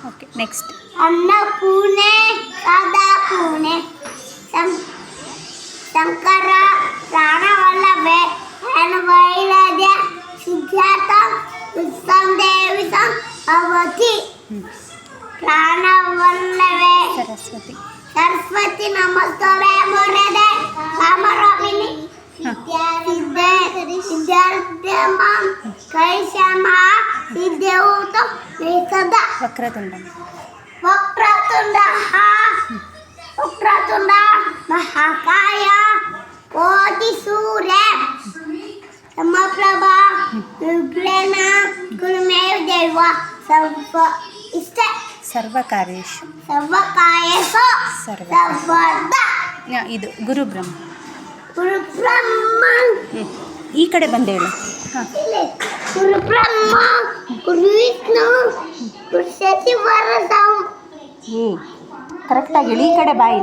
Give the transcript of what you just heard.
Okay next. ಅನ್ನಪೂರ್ಣೆ ಸದಾಪೂರ್ಣೆ ಶಂಕರ ಪ್ರಾಣವಲ್ಲಭೆ ವೈರಾಗ್ಯ ಸಿದ್ಧಾರ್ಥ ದೇವಿ ಅವತಿ ಪ್ರಾಣವಲ್ಲಭೆ ಸರಸ್ವತಿ ನಮಸ್ತೋರೆ ಮೊರೆದೆ ಕಾಮರೋಹಿಣಿ ಸಿದ್ಧಾರ್ಥಮ ಕೈಶ್ಯಾಮ ಸಿದ್ಧೌತ ಸದಾ ವಕ್ರತುಂಡ ವಕ್ರತುಂಡ ಮಹಾಕಾಯ ಕೋಟಿ ಸೂರ್ಯ ಸಮಪ್ರಭಾ ನಿರ್ಗುಣ ಗುರುಮೇವ ದೇವ ಇಷ್ಟೇ. ಸರ್ವಕಾರ್ಯೇಷು ಸರ್ವಕಾಯೇಷು ಸರ್ವದಾ. ಇದು ಗುರು ಬ್ರಹ್ಮ. ಗುರು ಬ್ರಹ್ಮ ಈ ಕಡೆ ಬಂದೇಳು. ಹಾಂ, ಗುರು ಬ್ರಹ್ಮ ಗುರು ವಿಷ್ಣು ಗುರು ಶಶಿ ವರದಂ. ಕರೆಕ್ಟಾಗಿ ಈ ಕಡೆ ಬಾಯಿ.